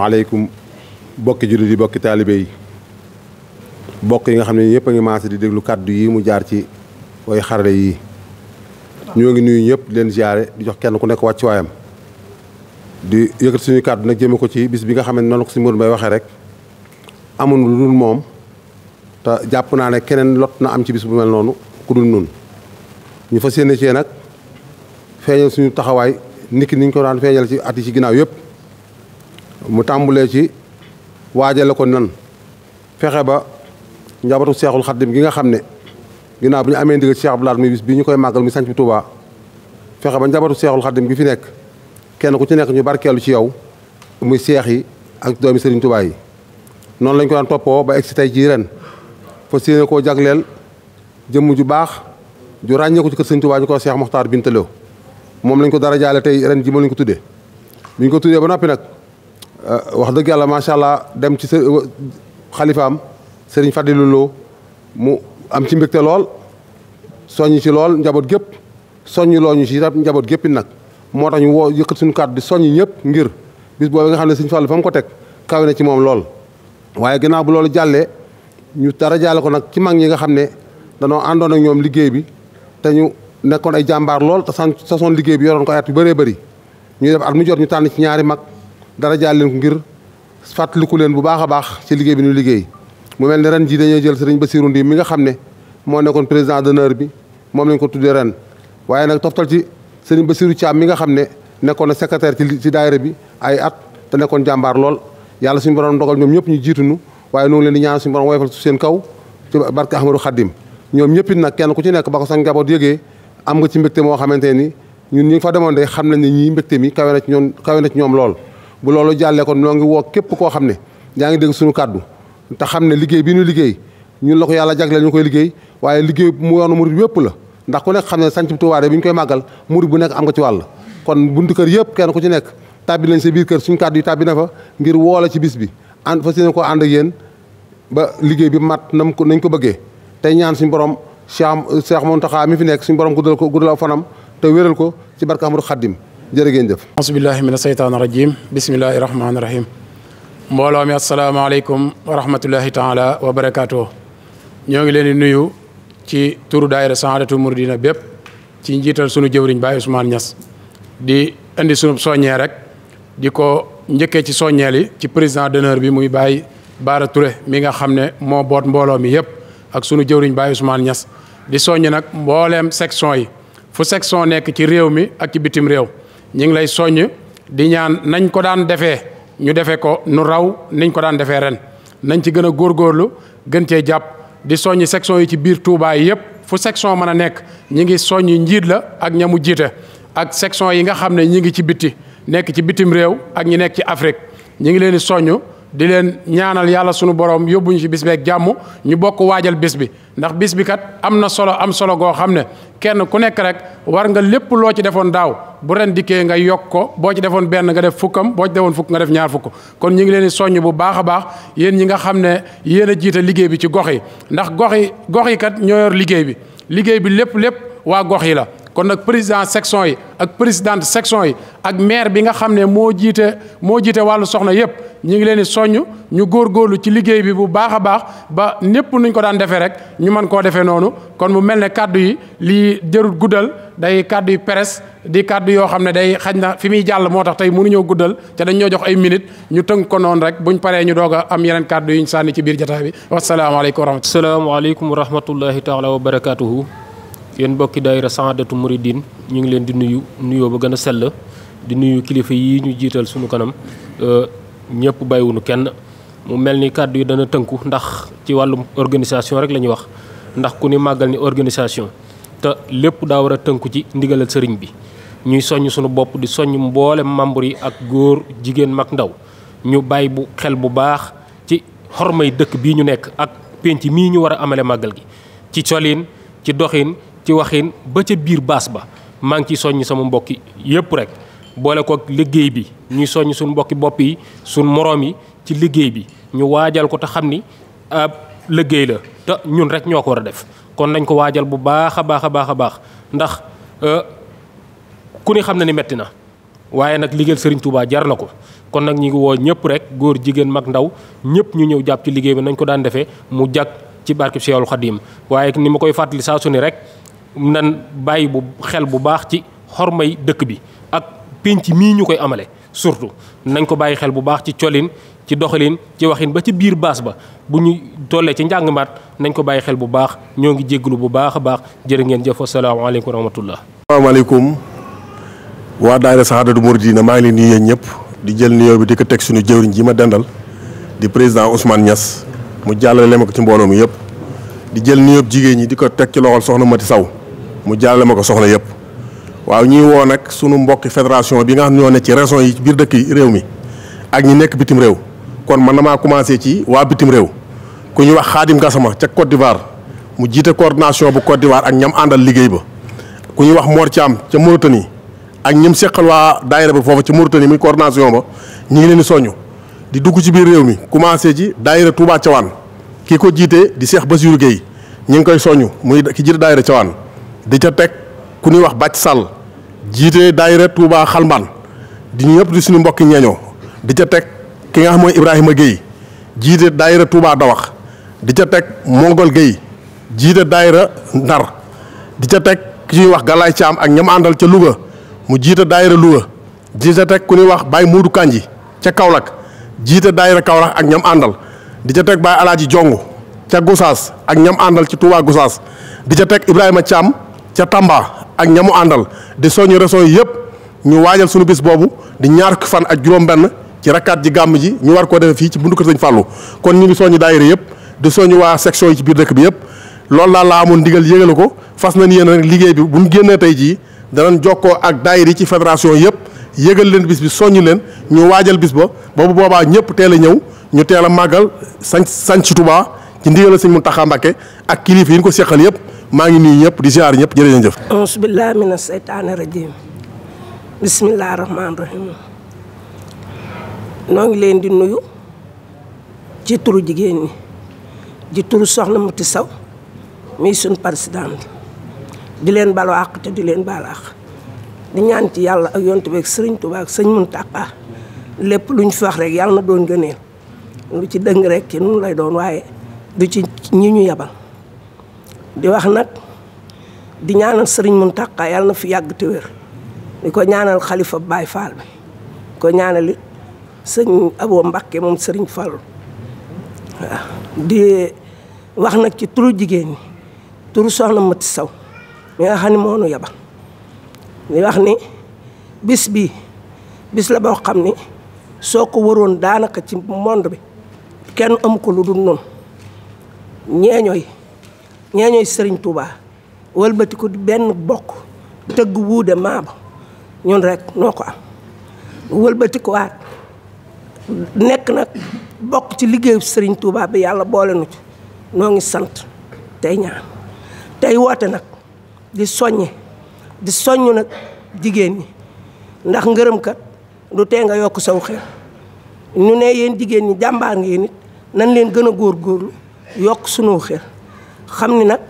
maaleykum bokki jullit yi bokki taalibe yi bokk yi nga xam ne ñëpp a ngi maase di déglu kàddu yi mu jaar ci way xarale yi ñoo ngi nuyu ñëpp di leen ziare di jox kenn ku nekk wàccuwaayam di yëkkati suñu kàddu nag jëme ko ci bis bi nga xam ne noonu ko si Modou Mbaye waxee rek amul lu dul moom te jàpp naa ne keneen lot na am ci bis bu mel noonu ku dul nun ñu fas yéene cee nag feeñal suñu taxawaay niki niñ ko daan feeñal ci at yi ci ginnaaw yëpp mu tàmbulee ci waajale ko nan fexe ba njabootu seexul xaddim gi nga xam ne ginnaaw bi ñu amee ndigal ci Cheikh Abdou Lahad muy bis bi ñu koy màggal muy sanc bi Touba fexe ba njabootu seexul xaddim gi fi nekk kenn ku ci nekk ñu barkeelu ci yow muy seex yi ak doomi Serigne Touba yi noonu lañ ko daan toppoo ba egg si tey jii ren fas yéene koo jagleel jëmm ju baax ju ràññeeku ci kër Serigne Touba ñu ko Cheikh Mokhtar Binta Lo moom lañ ko dara jaale tey ren ji moom lañ ko tuddee bi ñu ko tuddee ba noppi nag wax dëgg yàlla macha allah dem ci xalifaam Serigne Fadilou Lo mu am ci mbégte lool soññ ci lool njaboot gépp soññ loo ñu ci njaboot gépp nag moo tax ñu woo yëkkat suñu kàddu di soññ ñëpp ngir bis boobu nga xam ne Serigne Fallou fa mu ko teg kawe na ci moom lool. waaye ginnaaw bu loolu jàllee ñu dara jaale ko nag ci mag ñi nga xam ne danoo àndoon ak ñoom liggéey bi te ñu nekkoon ay jàmbaar lool te sasoon liggéey bi yoroon ko at yu bëree bëri ñuy def at mu jot ñu tànn ci ñaari mag dara jaal leen ko ngir fàttaliku leen bu baax a baax ci liggéey bi ñu liggéey mu mel ne ren jii dañoo jël Serigne Bassirou Ndim mi nga xam ne moo nekkoon président d'honneur bi moom lañ ko tuddee ren waaye nag toftal ci Serigne Bassirou Thiam mi nga xam ne nekkoon na secrétaire ci daayira bi ay at te nekkoon jàmbaar lool yàlla suñu borom dogal ñoom ñëpp ñu jiitunu waaye noonu leen di ñaan suñu borom woyofal su seen kaw ci barke Ahmadou Khadim ñoom ñëpp it nag kenn ku ci nekk ba ko sax njaboot yëgee am nga ci mbégte moo xamante ni ñun ñi fa demoon de xam nañ ne ñii mbégte mi kawe na ci ñoom lool bu loolu jàllee kon ñoo ngi woo képp koo xam ne yaa ngi dégg suñu kàddu te xam ne liggéey bi ñu liggéey ñun la ko yàlla jagleel ñu koy liggéey waaye liggéey mu yoonu murid wépp la ndax ku nekk xam ne sanc Tuubaa bi ñu koy màggal murid bu nekk am nga ci wàll kon buntu kër yëpp kenn ku ci nekk tàbbi nañ sa biir kër suñu kàddu yi tàbbi na fa ngir woola ci bis bi ànd fas yéene koo ànd ak yéen ba liggéey bi mat nañ ko bëggee tey ñaan suñu borom Cheikh Mountakha mi fi nekk suñu borom guddal fanam te wéral ko ci barke Ahmadou Khadim jërë ngeen jëf asubillahi mina seytaani rajim bismillahi rahmaani rahim mbooloo mi asalaamaaleykum wa rahmatullahi taala wa barakaatu ñoo ngi leen di nuyu ci turu daayira Sahadatou Mouridina bépp ci njiital sunu jëwriñ Baye Ousmane Niass di indi sunu soññee rek di ko njëkkee ci soññeel yi ci président d'honneur bi muy Baye Bara Touré mi nga xam ne moo boot mbooloo mi yëpp ak sunu jëwriñ Baye Ousmane Niass di soññ nag mbooleem section yi fu section nekk ci réew mi ak ci bitim réew ñu ngi lay soññ di ñaan nañ ko daan defee ñu defee ko nu raw niñ ko daan defee ren nañ ci gën a góorgóorlu gën cee jàpp di soññ section yi ci biir Touba yi yëpp fu section mën a nekk ñi ngi soññ njiit la ak ñamu jiite ak section yi nga xam ne ñi ngi ci bitti nekk ci bitim réew ak ñi nekk ci Afrique ñi ngi leen di soññ di leen ñaanal yàlla sunu borom yóbbuñu ci bis beeg jàmm ñu bokk waajal bis bi ndax bis bi kat am na solo goo xam ne kenn ku nekk rek war nga lépp loo ci defoon daaw bu ren dikkee nga yokk ko boo ci defoon benn nga def fukkam boo ci defoon fukk nga def ñaar fukk kon ñu ngi leen di soññ bu baax a baax yéen ñi nga xam ne yéen a jiite liggéey bi ci gox yi ndax gox yi kat ñoo yor liggéey bi lépp waa gox yi la kon nag président section yi ak présidente section yi ak maire bi nga xam ne moo jiite wàllu soxna yëpp ñu ngi leen di soññ ñu góorgóorlu ci liggéey bi bu baax a baax ba népp nuñ ko daan defee rek ñu mën koo defee noonu kon mu mel ne kaddu yi lii jërut guddal day kaddu yi presse di kaddu yoo xam ne day xaj na fi muy jàll moo tax tey mënuñoo guddal te dañ ñoo jox ay minutes ñu tënk ko noonu rek buñ paree ñu doog a am yeneen kaddu yuñ sànni ci biir jotaay bi wasalaamaaleykum wa rahmatulah. salaamaaleykum wa rahmatullahi taala wa barakaatuhu. yéen mbokki daayira Sahadatou Mouridine ñu ngi leen di nuyoo ba gën a sell di nuyu kilifa yi ñu jiital suñu kanam ñëpp bàyyiwunu kenn mu mel ni kàddu yi dana tënku ndax ci wàllum organisation rek la ñuy wax ndax ku ni màggal ni organisation te lépp daa war a tënku ci ndigalal sëriñ bi ñuy soññ suñu bopp di soññ mboolem membre yi ak góor jigéen mag ndaw ñu bàyyi bu xel bu baax ci xormay dëkk bii ñu nekk ak penc mii ñu war a amale màggal gi ci colin ci doxin ci waxin ba ca biir baas ba maa ngi ciy soññ sama mbokki yëpp rek boole ko liggéey bi ñuy soññ suñu mbokki bopp yi suñu moroom yi ci liggéey bi ñu waajal ko te xam ni liggéey la te ñun rek ñoo ko war a def kon nañ ko waajal bu baax a baax ndax ku ni xam na ni metti na waaye nag liggéeyal Serigne Touba jar na ko kon nag ñi ngi woo ñëpp rek góor jigéen mag ndaw ñëpp ñu ñëw jàpp ci liggéey bi nañ ko daan defee mu jag ci barkeb Seexul Xadiim waaye ni ma koy fàttali saa su ne rek nan bàyyi bu xel bu baax ci xormay dëkk bi ak pénc mii ñu koy amale surtout nañ ko bàyyi xel bu baax ci colin ci doxalin ci waxin ba ci biir baas ba bu ñu tollee ci njàng maat nañ ko bàyyi xel bu baax ñoo ngi jégglu bu baax a baax jërë ngeen jëf asalaamaaleykum wa rahmatullah. asalaamaaleykum waa daayira Sahadatou Mouridina maa ngi leen di nuyu yéen ñëpp di jël nuyoo bi di ko teg suñu jëwriñ ji ma dendal di président Ousmane Niass mu jàllale ma ko ci mbooloo mi yëpp di jël nuyoo jigéen ñi di ko teg ci loxol soxna Mati Saw mu jàllale ma ko soxna yëpp waaw ñuy woo nag sunu mbokki fédération bi nga xam ñoo ne ci région yi ci biir dëkk réew mi ak ñi nekk bitim réew kon man damaa commencé ci waa bitim réew ku ñuy wax Khadim Gassama ca Côte d'Ivoire mu jiite coordination bu Côte d'Ivoire ak ñam àndal liggéey ba ku ñuy wax Mor Thiam ca Mauritanie ak ñim seqal waa daayira ba foofu ca Mauritanie muy coordination ba ñu ngi leen di soññu di dugg ci biir réew mi commencé ci daayira Touba Thiawane kii ko jiite di Cheikh Bassirou Gueye ñu ngi koy soññu muy ki jiite daayira Thiawane di ca teg ku ñuy wax Bàcc Sall jiite daayira Touba Xalmbaan di ñëpp di suñu mbokki ñeeñoo di ca teg ki nga xam mooy Ibrahima Gueye jiite daayira Touba Dawax di ca teg Mongol Gueye jiite daayira Ndar di ca teg ki ñuy wax Galaay Thiam ak ñam àndal ca Louga mu jiite daayira Louga di ca teg ku ñuy wax Baye Modou Kanji ca Kaolack jiite daayira Kaolack ak ñam àndal di ca teg Baye Alaaji Jong ca Gosaas ak ñam àndal ci Touba Gosaas di ca teg Ibrahima Thiam ca Tamba ak ñamu àndal di soñu région yi yëpp ñu waajal suñu bis boobu di ñaar fukki fan ak juróom-benn ci rakkaat ji gàmm ji ñu war koo defee fii ci bundu kër Sëñ Fallou kon ñu ngi soñu daayira yëpp di soñu waa section yi ci biir dëkk bi yëpp loolu daal laa amoon ndigal yëgale ko fas nañ yéen rek liggéey bi bu ñu génnee tey jii danañ jokkoo ak daayira yi ci fédération yëpp yëgal leen bis bi soññu leen ñu waajal bis ba boobu boobaa ñëpp teel a ñëw ñu teel a màggal sañ ci Touba ci ndigal Sëñ Mountakha Mbacké ak kilifa yi ñu ko seqal yëpp maa ngi nuyu ñëpp di ziar ñëpp jërëjëf. auzu billaahi mina seytaani rajiim bismillaahi rahmaani rahiim noo ngi leen di nuyu ci turu jigéen ñi di turu soxna Mati Saw muy suñ présidente di leen balu àq te di leen baal àq di ñaan ci yàlla ak yonent bi ak Sëriñ Tuubaa ak Sëñ Muntaxa lépp lu ñu fi wax rek yàlla na doon gëneel lu ci dëng rek ci nun lay doon waaye du ci ñi ñu yabal di wax nag di ñaanal Sëriñ Muntaxa yàlla na fi yàgg te wér di ko ñaanal xalifa Baay Faal bi ko ñaanal sëñ Abo Mbakke moom Sëriñ Fallu waaw di wax nag ci turu jigéen ñi turu soxna Mati Saw mi nga xam ne moo nu yabal di wax ni bis bii bis la boo xam ni soo ko waroon daanaka ci monde bi kenn amu ko lu dul noonu ñeeñooy Sëriñ Tuubaa wëlbati ko di benn bokk tëgg wuude maaba ñun rek noo ko am wëlbati ko waat nekk nag bokk ci liggéeyu Sëriñ Tuubaa bi yàlla boole nu ci noo ngi sant tey ñaan tey woote nag di soññ nag jigéen ñi ndax ngërëm kat du tee nga yokk saw xel ñu ne yéen jigéen ñi jàmbaar ngeen nit nan leen gën a góorgóorlu yokk sunu xel xam ni nag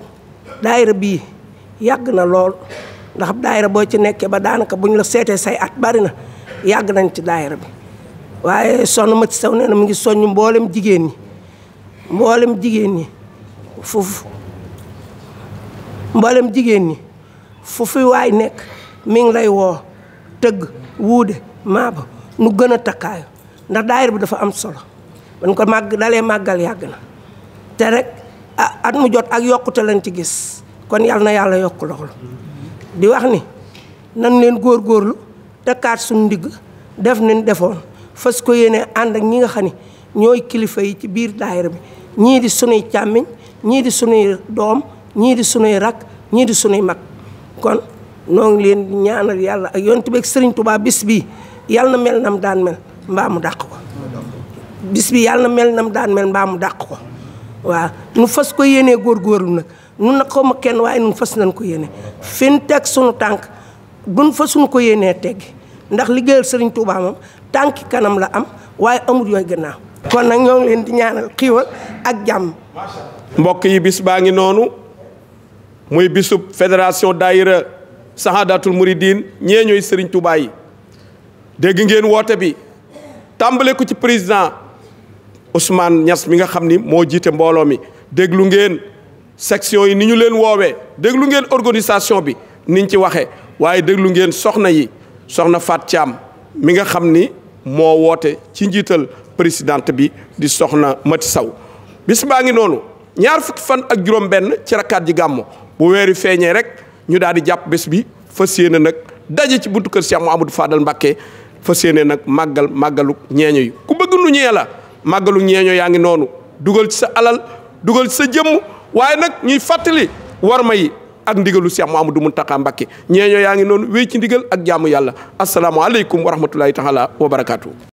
daayira bii yàgg na lool ndax daayira boo ci nekkee ba daanaka bu ñu la seetee say at bari na yàgg nañ ci daayira bi waaye soxna Mati Saw nee na mu ngi soññ mboolem jigéen ñi fu fi waay nekk mi ngi lay woo tëgg wuude maaba nu gën a takkaayu ndax daayira bi dafa am solo ban ko dalee màggal yàgg na te rek at mu jot ak yokkute lañ ci gis kon yàlla na yàlla yokk loxo di wax ni nan leen góorgóorlu takkaat suñu ndigg def nañ defoon fas ko yéene ànd ak ñi nga xam ne ñooy kilifa yi ci biir daayira bi ñii di sunuy càmmiñ ñii di sunuy doom ñii di sunuy rak ñii di sunuy mag kon noo ngi leen di ñaanal yàlla ak yonent bi ak Sëriñ Tuubaa bis bii yàlla na mel nam daan mel mbaa mu dàq ko bis bi yàlla na mel nam daan mel mbaa mu dàq ko waaw nu fas ko yéenee góorgóorlu nag nun nag xaw ma kenn waaye nun fas nañ ko yéene fin teg sunu tànk duñ fa suñu ko yéenee teggi ndax liggéeyal Sëriñ Tuubaa moom tànki kanam la am waaye amul yooyu gannaaw kon nag ñoo ngi leen di ñaanal xiiwal ak jàmm. mbokk yi bis baa ngi noonu muy bisub fédération daayira Sahadatul Mouridine ñee ñooy Sëriñ Tuubaa yi dégg ngeen woote bi tàmbale ko ci président Ousmane Niass mi nga xam ni moo jiite mbooloo mi. déglu ngeen section yi ni ñu leen woowee déglu ngeen organisation bi niñ ci waxee waaye déglu ngeen soxna yi soxna Fat Thiam mi nga xam ni moo woote ci njiital présidente bi di soxna Mati Saw bis baa ngi noonu ñaar fukki fan ak juróom-benn ci rakkaat ji gàmmo bu weeri feeñee rek ñu daal di jàpp bés bi fas yéene nag daje ci buntu kër Cheikh Mouhamadou Fadal Mbacké fas yéene nag màggalu ñeeño yi ku bëgg nu ñee la màggalu ñeeño yaa ngi noonu dugal ci sa alal dugal ci sa jëmm waaye nag ñuy fàttali warma yi ak ndigalu Cheikh Mouhamadou Mountakha Mbacké ñeeño yaa ngi noonu wéy ci ndigal ak jaamu yàlla asalaamaaleykum wa rahmatulahi taala wa barakaatu.